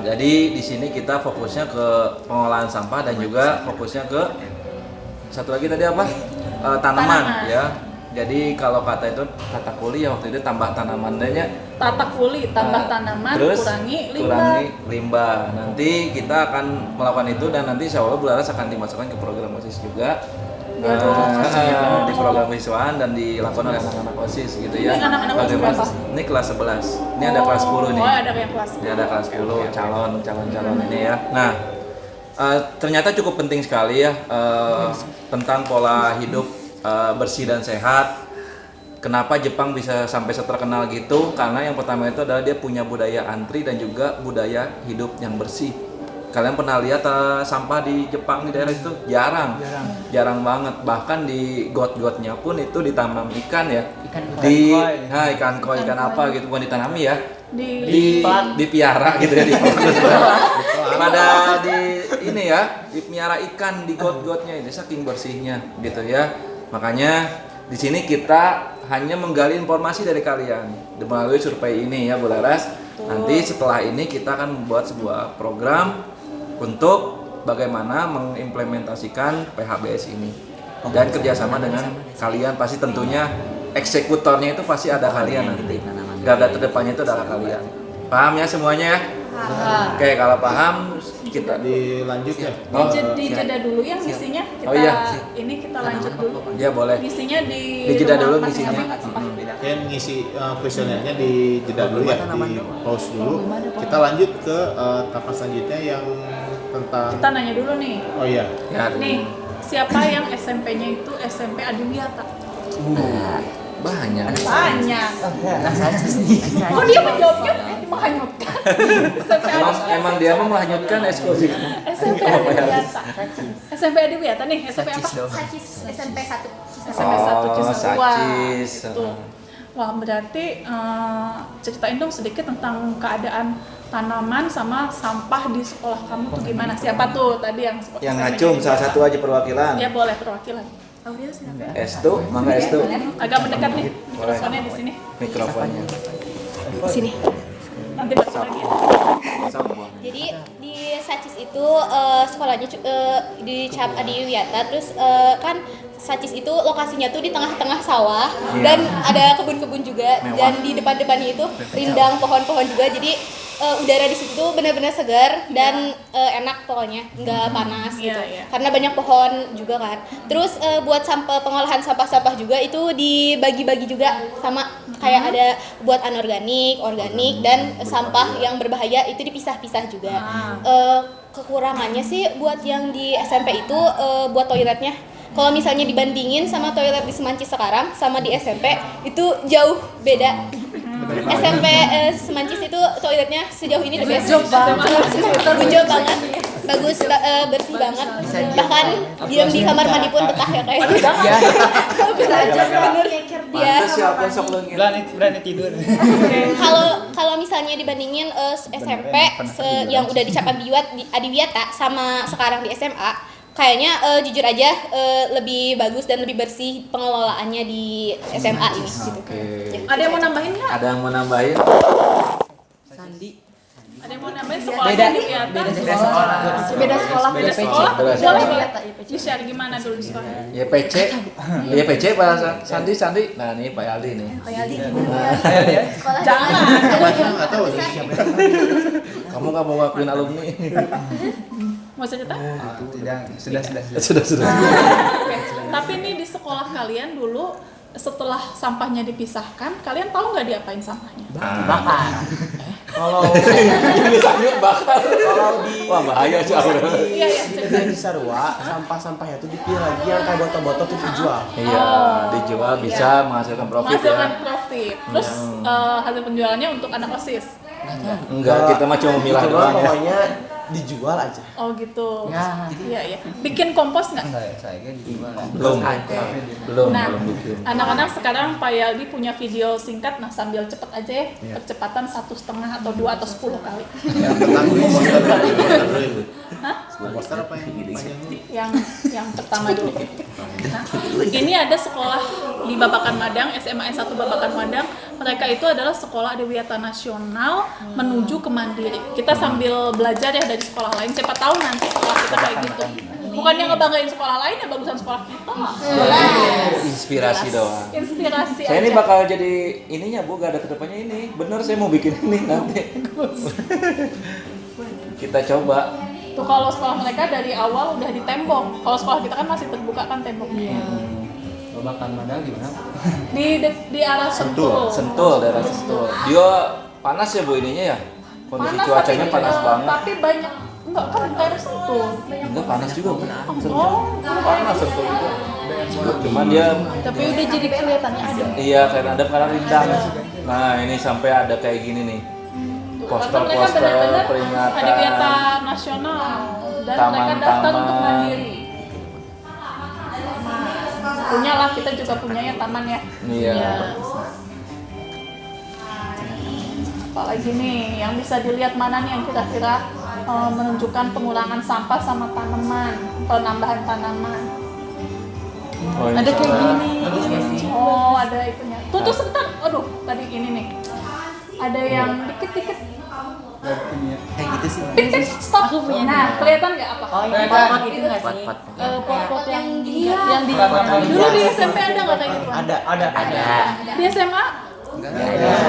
Jadi di sini kita fokusnya ke pengolahan sampah dan juga fokusnya ke satu lagi tadi apa? Tanaman ya. Jadi kalau kata kuli ya waktu itu tambah tanamannya, Tata kuli, tambah tanaman, terus kurangi limbah. Nanti kita akan melakukan itu dan nanti insya Allah Bularas akan dimasukkan ke program OSIS juga. Di program kehiswaan dan dilakukan oleh anak-anak OSIS gitu ya. Ini anak-anak OSIS Bagaimana? berapa? Ini kelas 11. Ini ada kelas 10 nih. Oh, ada yang kelas. Ini ada kelas 10 calon ini ya. Nah, ternyata cukup penting sekali ya tentang pola hidup bersih dan sehat. Kenapa Jepang bisa sampai terkenal gitu? Karena yang pertama itu adalah dia punya budaya antri dan juga budaya hidup yang bersih. Kalian pernah lihat sampah di Jepang di daerah itu? Jarang banget. Bahkan di got-gotnya pun itu ditanam ikan ya. Ikan koi, ikan apa gitu, bukan ditanami ya. Dipiara gitu ya, pada ini ya, dipiara ikan di got-gotnya, itu saking bersihnya gitu ya. Makanya di sini kita hanya menggali informasi dari kalian melalui survei ini ya Bu Laras. Nanti setelah ini kita akan membuat sebuah program untuk bagaimana mengimplementasikan PHBS ini dan kerjasama dengan kalian. Pasti tentunya eksekutornya itu pasti ada kalian nanti. Garda terdepannya itu adalah kalian. Paham ya semuanya ya? Oke, kalau paham kita dilanjut ya. Dijeda dulu yang ngisinya. Ini kita lanjut dulu. Ya boleh. Ngisinya di Dijeda dulu rumah ngisinya. masing-masing. Kalian ngisi kuesionernya di jeda dulu ya, di pause dulu. Kita lanjut ke tahapan selanjutnya yang tentang. Kita nanya dulu nih. Oh iya. Ya. Nih, siapa yang SMP-nya itu SMP Adiwiyata? Banyak. Banyak. Nah, sacis nih. Oh dia menjawabnya menghanyutkan. SMP Emang dia mah menghanyutkan eksklusif. SMP Adiwiyata. SMP Adiwiyata nih, SMP apa? Sacis SMP 1. SMP 1 Cisarua. Sacis. Itu. Wah, berarti ceritain dong sedikit tentang keadaan tanaman sama sampah di sekolah kamu tuh gimana? Siapa tuh tadi yang sekolah? Yang ngacung salah satu aja perwakilan. Ya boleh perwakilan. Estu, Mangga Estu. Agak mendekat nih mikrofonnya di sini. Mikrofonnya. Sini. Nanti balik lagi ya. Jadi di Sacis itu sekolahnya di Cap Adiwiyata, terus kan Sacis itu lokasinya tuh di tengah-tengah sawah dan ada kebun-kebun juga dan di depan-depannya itu rindang pohon-pohon juga, jadi udara di situ tuh benar-benar segar dan enak pokoknya, nggak panas gitu. Karena banyak pohon juga kan. Terus buat pengolahan sampah-sampah juga itu dibagi-bagi juga, sama kayak ada buat anorganik, organik dan sampah yang berbahaya itu dipisah-pisah juga. Kekurangannya sih buat yang di SMP itu buat toiletnya. Kalau misalnya dibandingin sama toilet di Semancis sekarang sama di SMP itu jauh beda. SMP Semancis itu toiletnya sejauh ini the best. Hijau banget, bagus, bersih banget. Bahkan diam di kamar mandi pun betah ya kayak. Iya. Berani tidur. Kalau misalnya dibandingin SMP yang udah dicap Adiwiyata sama sekarang di SMA, kayaknya jujur aja lebih bagus dan lebih bersih pengelolaannya di SMA ini. Oke. Ada yang mau nambahin nggak? Ada yang mau nambahin? Sandi. Ada yang mau nambahin sekolahnya di Adiwiyata? Beda sekolah. Beda sekolah. Beda Boleh sekolah. boleh. Di-share gimana dulu di sekolahnya? YPC. YPC Pak Sandi. Nah, nih Pak Aldi nih. Jangan. Nggak tahu nih. Kamu nggak mau ngakuin alumni? Mau cerita? Sudah. Oke. Tapi nih di sekolah kalian dulu setelah sampahnya dipisahkan, kalian tahu nggak diapain sampahnya? Bakar. Kalau Biasanya bakar. kalau di Wah, bahaya sih aku. Iya, cerita. di Sarua sampah-sampahnya tuh dipilih lagi yang kayak botol-botol tuh dijual. Iya, dijual bisa menghasilkan profit Menghasilkan ya. profit. Terus hasil penjualannya untuk anak OSIS. Enggak, kita mah cuma memilah Cuma doang ya. pokoknya dijual aja. Oh gitu. Ya. Iya. Bikin kompos nggak? Belum. Belum Nah, bikin. anak-anak sekarang Pak Yaldi punya video singkat, nah sambil cepet aja ya, percepatan 1,5 atau 2 atau 10 kali. Yang tentang poster dulu ibu. Poster apa yang panjang dulu? Yang pertama dulu. Nah, ini ada sekolah di Babakan Madang, SMA N1 Babakan Madang. Mereka itu adalah sekolah Adiwiyata Nasional menuju ke Mandiri. Kita sambil belajar ya dari sekolah lain, siapa tahu nanti sekolah kita kayak gitu. Bukannya ngebanggain sekolah lain ya, bagusan sekolah kita. Inspirasi doang. Inspirasi Saya aja. ini bakal jadi ininya Bu, gak ada kedepannya ini. Bener saya mau bikin ini nanti. Kita coba. Tuh kalau sekolah mereka dari awal udah di tembok. Kalau sekolah kita kan masih terbuka kan temboknya. Babakan Madang di mana? Di arah Sentul. Sentul, daerah Sentul. Dia panas ya Bu ininya ya? Kondisi cuacanya tapi, panas banget. Tapi banyak enggak kan daerah Sentul. Enggak panas juga Bu. Oh, Panas Sentul juga. Cuman dia tapi udah jadi kelihatannya ada. iya kayak ada karena rindang. Nah, ini sampai ada kayak gini nih. Poster-poster peringatan. Adiwiyata Nasional dan mereka daftar untuk mandiri. Punya lah, kita juga punya ya taman ya. Iya. Apalagi nih yang bisa dilihat mana nih yang kira-kira menunjukkan pengurangan sampah sama tanaman, penambahan tanaman. Oh, ini Ada kayak salah. gini. Oh, ada itunya. Tuh sebentar. Aduh, tadi ini nih. Ada yang dikit-dikit. Kayak gitu sih. Dikit stop. Nah, kelihatan nggak apa? Oh, ini pot itu nggak sih? Pot yang di dulu di SMP ada nggak kayak gitu? Ada. Di SMA?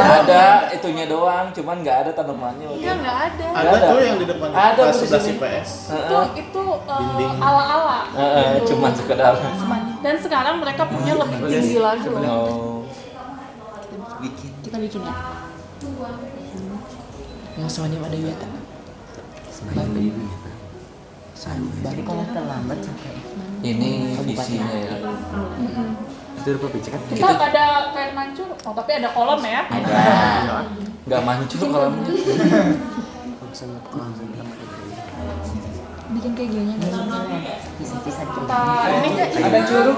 Ada itunya doang, cuman nggak ada tanamannya. Iya nggak ada. Ada tuh yang di depan Ada kelas di 11 sini. IPS. Itu Dinding. ala-ala. Gitu. Cuman sekedar. Dan sekarang mereka punya lebih tinggi lagi loh. Oh. Kita bikin ya. Mau soalnya ada Adiwiyata. Berarti kalau terlambat sampai Ini visinya ya. itu rupa biji kan. Kita nggak ada kayak mancur, tapi ada kolam ya. Nggak mancur kalau Bikin kayak gini nya bisa Kita ini Ada curug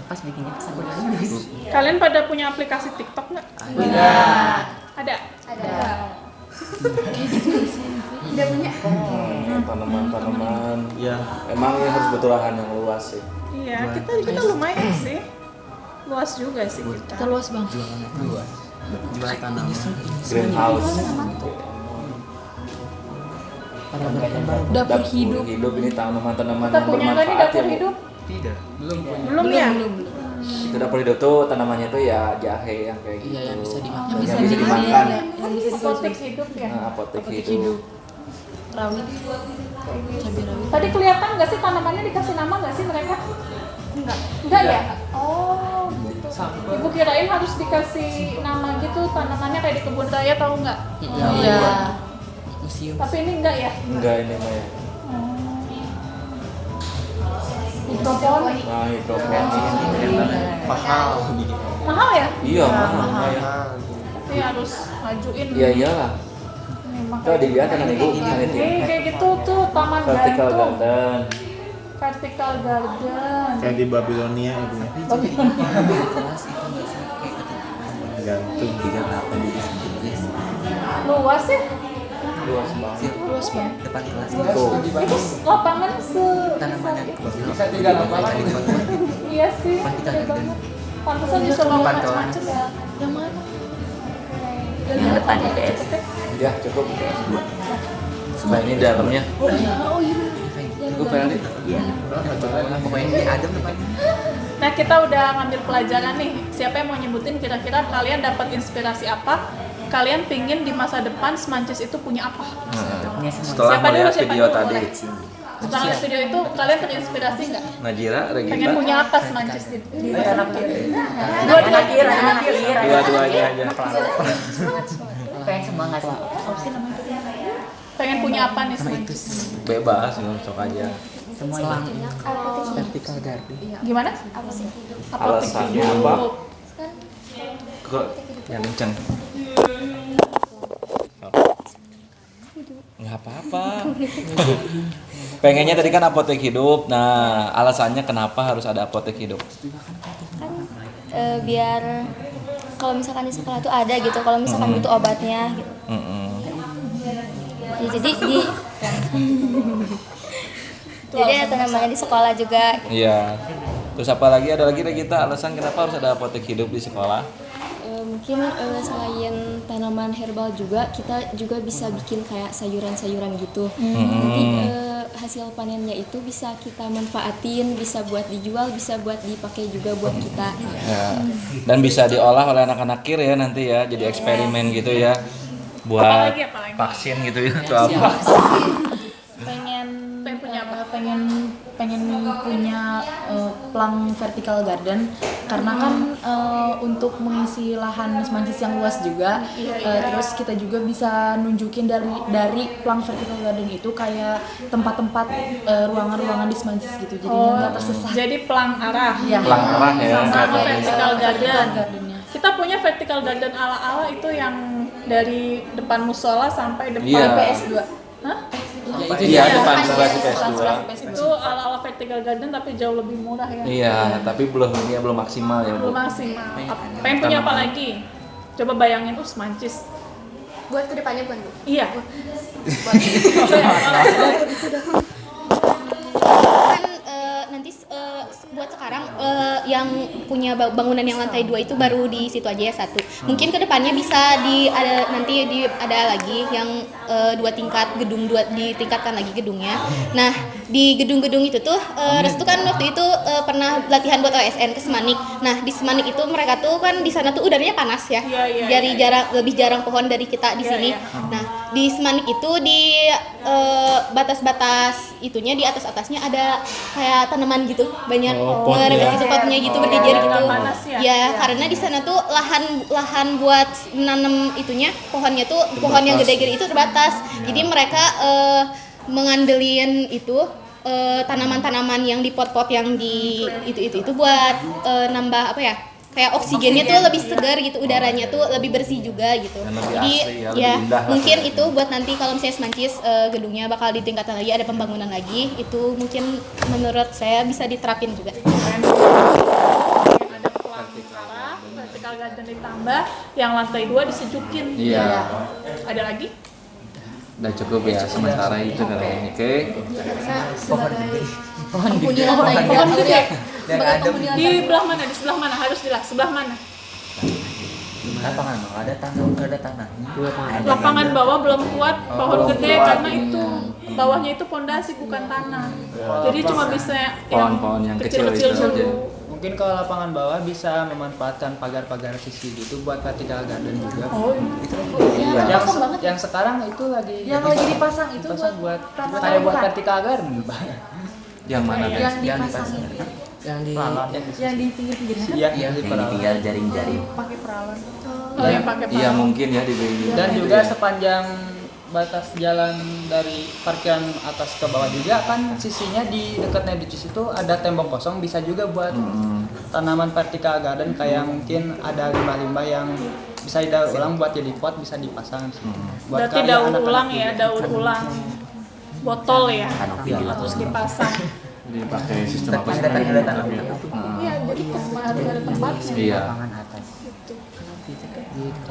pas bikinnya pas aku kalian pada punya aplikasi TikTok nggak? Ada. tanaman-tanaman. Ya. Emang ini harus butuh lahan yang luas sih. Iya, kita lumayan sih. Luas juga sih kita. luas bang. jual tanaman. Greenhouse. Dapur hidup. Ini tanaman-tanaman Kita yang punya nggak nih bermanfaat dapur ya, Bu? hidup? Tidak. Belum ya? Itu dapur hidup tuh tanamannya tuh ya jahe yang kayak gitu. Iya, yang bisa dimakan. Yang bisa dimakan. Apotek hidup ya. Nah, apotek hidup. Rawit. Cabai rawit. Tadi kelihatan nggak sih tanamannya dikasih nama nggak sih mereka? Enggak ya? Oh, gitu. Ibu kirain harus dikasih nama gitu tanamannya kayak di kebun raya tahu nggak? Iya. Museum. Tapi ini enggak ya? Enggak ini mah ya. Hidroponik. Nah, hidroponik ini Mahal. Mahal ya? iya mahal ya. Tapi harus majuin. Iya iyalah. Nih, Tuh makanya. dilihat kan ibu kan itu. Nih, kayak gitu tuh taman Vertical gantung. garden. Vertical garden. Kayak di Babilonia itu ya. Gantung. 38 jadi 19. Luas ya? Luas banget. Luas bang. Depan kelas. Tuh. Itu lapangan Tanaman dari kecil. Bisa 38. Iya sih, Vertical gede garden. banget. Pantesan disuruh Depan macam-macam ya. Yang mana? Yang depan IPS. Ya cukup. Nah ini dalamnya. Oh iya. Cukup Ferdi. Pokoknya ini adem depannya. Nah, kita udah ngambil pelajaran nih. Siapa yang mau nyebutin kira-kira kalian dapat inspirasi apa? Kalian pingin di masa depan Semancis itu punya apa? Setelah Siapa melihat dulu, siapa video dulu, tadi, boleh? Setelah lihat video itu, kalian terinspirasi nggak? Najira, Pengen Regita, punya apa Semancis di masa depan? Dua-duanya dua-duanya aja. Pengen semangat. pengen punya apa nih Semancis? Bebas, sok aja. Semuanya. Vertical garden. Gimana? Alasannya apa? Kok yang kenceng? Nggak apa-apa. Pengennya tadi kan apotek hidup. Nah, alasannya kenapa harus ada apotek hidup? Biar kalau misalkan di sekolah tuh ada gitu, kalau misalkan butuh obatnya gitu. Ya, jadi ada tanamannya di sekolah juga. Iya. Terus apa lagi? Ada lagi kita alasan kenapa harus ada apotek hidup di sekolah? Mungkin selain tanaman herbal juga, kita juga bisa bikin kayak sayuran-sayuran gitu. Nanti hasil panennya itu bisa kita manfaatin, bisa buat dijual, bisa buat dipakai juga buat kita. Ya. Dan bisa diolah oleh anak-anak kir ya nanti ya, jadi eksperimen gitu ya, buat Apalagi? vaksin gitu ya atau apa? Pengen punya apa? pengen punya plang vertical garden karena kan untuk mengisi lahan Semancis yang luas juga. Terus kita juga bisa nunjukin dari plang vertical garden itu kayak tempat-tempat ruangan-ruangan di Semancis gitu, jadinya nggak tersesat. Jadi pelang arah. Iya. Pelang arah ya. Sama vertical garden. Gardennya. Kita punya vertical garden ala-ala itu yang dari depan musola sampai depan Iya. PS2. Hah? Iya, depan sebelah PS2. Itu ala-ala vertical garden tapi jauh lebih murah ya. Iya, tapi belum maksimal ya, Bu. Belum maksimal. Pengen punya apa lagi? Coba bayangin, Semancis. Buat kedepannya bukan Bu? Iya. Kan nanti buat sekarang yang punya bangunan yang lantai 2 itu baru di situ aja ya satu. Mungkin kedepannya bisa ada lagi yang 2 tingkat gedung, ditingkatkan lagi gedungnya. Nah di gedung-gedung itu tuh Restu kan waktu itu pernah latihan buat OSN ke Semanik. Nah di Semanik itu mereka tuh kan di sana tuh udaranya panas ya. Jadi lebih jarang pohon dari kita di sini. Nah di Semanik itu di batas-batas itunya di atasnya ada kayak tanaman gitu, banyak Oh, pot ya. gitu potnya gitu berjejer gitu. Nggak panas ya? Ya, karena di sana tuh lahan buat menanam itunya pohonnya tuh pohon yang gede-gede itu terbatas. Jadi mereka mengandelin itu tanaman-tanaman yang di pot-pot yang di itu buat nambah apa ya? Kayak oksigennya tuh lebih segar gitu, udaranya tuh lebih bersih juga gitu. Dan lebih Jadi asri ya, ya lebih indah lah mungkin gitu. itu buat nanti kalau misalnya Semancis gedungnya bakal ditingkatkan lagi, ada pembangunan lagi, itu mungkin menurut saya bisa diterapin juga. Ada pelang arah, vertical garden ditambah, yang lantai 2 disejukin. Iya. Ada lagi? Udah cukup ya sementara itu kayaknya. Oke. Penghuni lantai Pohon gede. Yang adem. Di belah mana? Di sebelah mana? Harus di sebelah mana? Lapangan bang, ada tanahnya. Lapangan bawah belum kuat, pohon belum gede kuat karena itu bawahnya itu pondasi bukan tanah. Jadi cuma bisa Pohon-pohon yang kecil-kecil dulu. aja. Mungkin kalau lapangan bawah bisa memanfaatkan pagar-pagar sisi gitu buat vertical garden juga. Oh, Iya. Yang sekarang itu lagi Yang lagi dipasang itu buat Pratama kayak buat bukan? vertical garden. Yang mana guys? yang dipasang itu Yang di yang di pinggir-pinggirnya kan Iya, yang ditinggal jaring-jaring. pakai perawan. Oh, yang pakai Iya palang. mungkin ya di BI. Dan juga sepanjang batas jalan dari parkiran atas ke bawah juga kan sisinya di dekat Neducis itu ada tembok kosong, bisa juga buat tanaman vertical garden kayak mungkin ada limbah-limbah yang bisa didaur ulang buat jadi pot, bisa dipasang sih. Buat Berarti karya daur anak-anak ulang juga. ya, daur ulang botol ya, terus dipasang. Jadi pakai sistem apa sih? Ada tanah. Iya, jadi harus ada tempatnya. Iya.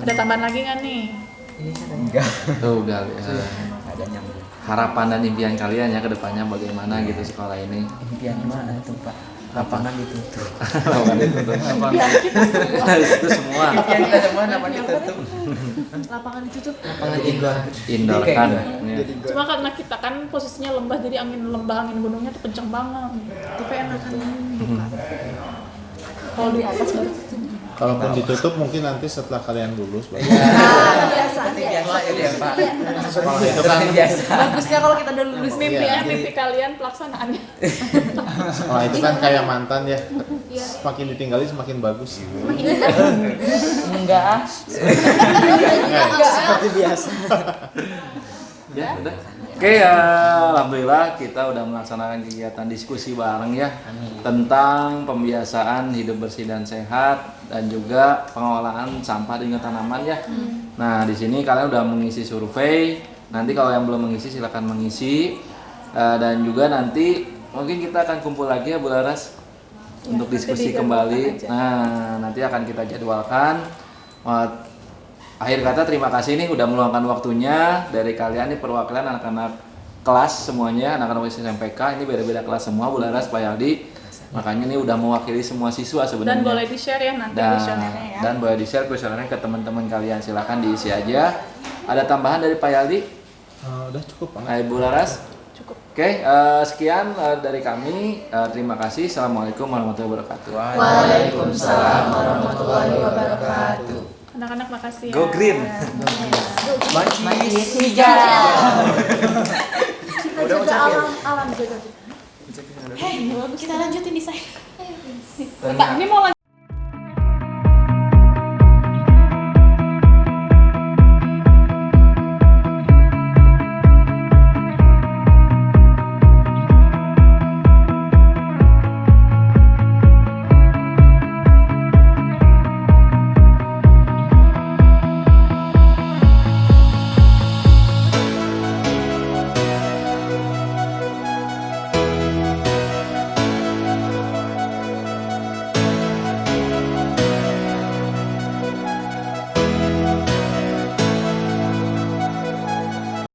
Ada tambahan lagi nggak nih? Tuh gal. Harapan dan impian kalian ya ke depannya bagaimana gitu sekolah ini. Impian mana tuh Pak? Lapangan ditutup. Itu semua. Impian kita semua lapangan ditutup. Lapangan itu tuh Lapangan indoor. Indoor kan. Ya. Cuma karena kita kan posisinya lembah, jadi angin gunungnya tuh kenceng banget. Tapi enakan kalau di atas baru Kalaupun ditutup mungkin nanti setelah kalian lulus baru. biasa. Biasa itu ya Pak. Sekolah itu kan Biasa. Bagusnya kalau kita udah lulus mimpi Iya. mimpi kalian pelaksanaannya. sekolah itu kan kayak mantan ya. Semakin ditinggali semakin bagus. Enggak. Seperti biasa. Ya, udah. Oke ya, alhamdulillah kita udah melaksanakan kegiatan diskusi bareng ya tentang pembiasaan hidup bersih dan sehat dan juga pengelolaan sampah dengan tanaman ya. Nah, di sini kalian udah mengisi survei. Nanti kalau yang belum mengisi silakan mengisi. Dan juga nanti mungkin kita akan kumpul lagi ya Bu Laras untuk diskusi kembali. Nah, nanti akan kita jadwalkan. Akhir kata terima kasih nih udah meluangkan waktunya dari kalian nih perwakilan anak-anak kelas semuanya, anak-anak SMPK ini beda-beda kelas semua Bu Laras, Pak Yaldi. Makanya ini udah mewakili semua siswa sebenarnya. Dan boleh di-share ya nanti kuesionernya ya. Dan boleh di-share kuesionernya ke teman-teman kalian, silakan diisi aja. Ada tambahan dari Pak Yaldi? Udah cukup Pak. Bu Laras? Cukup. Oke, sekian dari kami. Terima kasih. Assalamualaikum warahmatullahi wabarakatuh. Waalaikumsalam warahmatullahi wabarakatuh. Anak-anak makasih ya. Go green. Mancis hijau. Kita jaga alam jaga. Kita lanjutin desain. Pak, ini mau